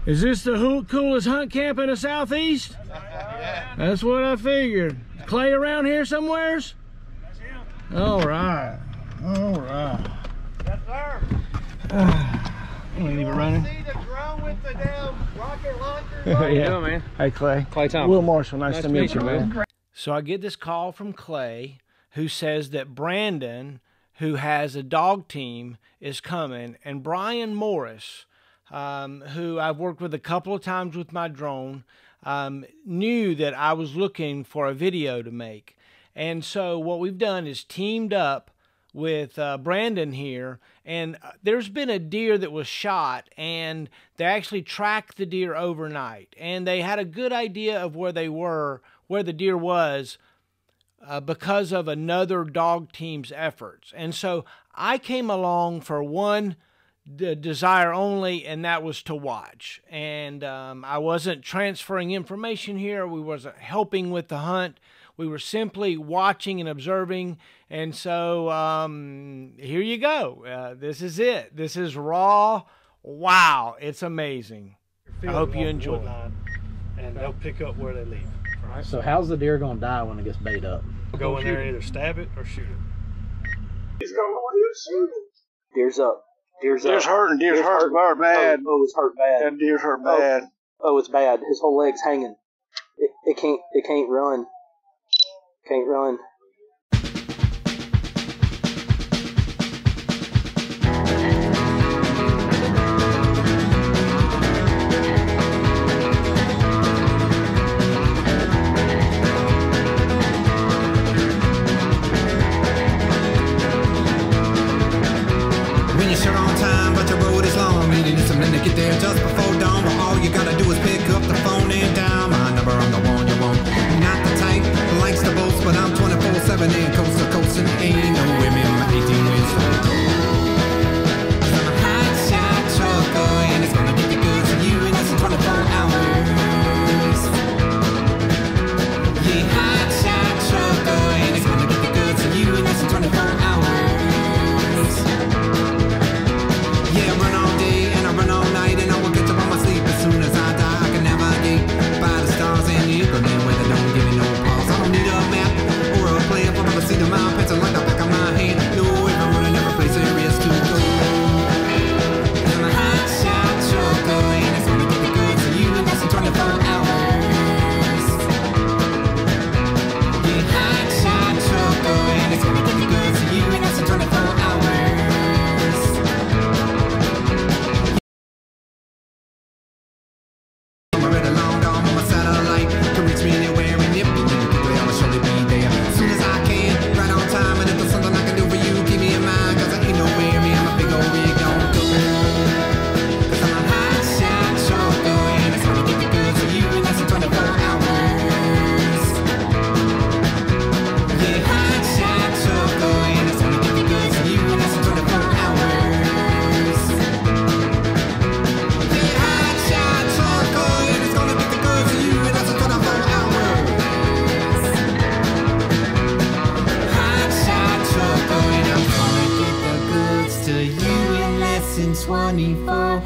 Is this the coolest hunt camp in the Southeast? Yeah. That's what I figured. Clay around here somewheres? That's him. All right. All right. Yes, sir. I'm gonna leave it running. See the drone with the damn rocket launcher? Yeah. Doing, man? Hey, Clay. Clay Thompson. Will Marshall, nice to meet you, man. man. So I get this call from Clay, who says that Brandon, who has a dog team, is coming, and Brian Morris, who I've worked with a couple of times with my drone, knew that I was looking for a video to make. And so what we've done is teamed up with Brandon here, and there's been a deer that was shot, and they actually tracked the deer overnight, and they had a good idea of where they were, where the deer was, because of another dog team's efforts. And so I came along for one desire only, and that was to watch. And I wasn't transferring information here. We wasn't helping with the hunt. We were simply watching and observing. And so here you go. This is it. This is raw. Wow, it's amazing. I hope you enjoy. And they'll pick up where they leave. Right. So how's the deer gonna die when it gets bait up? Go in there and either stab it or shoot it. He's going to shoot it. Deer's up. Deer's up. Deer's hurting. Deer's hurt bad. Oh, it's hurt bad. That deer's hurt bad. Oh, it's bad. His whole leg's hanging. It can't run. Can't run. When you shut on time, but the road is long, you need something to get there just before dawn. But all you gotta do is pick up the phone and dial my number. I'm the one you want. Not the type that likes to boast, but I'm 24/7 and coast to coast, and ain't no women in my 18 wheels. I'm a hot shot trucker, and it's gonna get the goods of you in less than 24 hours. Yeah, hot shot trucker, and it's gonna get the goods of you in less than 24 hours. Yeah, I run all day and I run all night, and I will get up on my sleep as soon as I die. I can navigate by the stars and the inclement where they don't give me no pause. I don't need a map or a plan for me to see the mile pencil like the back of my hand. No, if I'm running every place there is to go. I'm a hot shot trucker, and it's gonna get the goods of you in less than 24 hours. Yeah, hot shot trucker, and it's gonna get the goods of you in less than 24 hours. to you in less than 24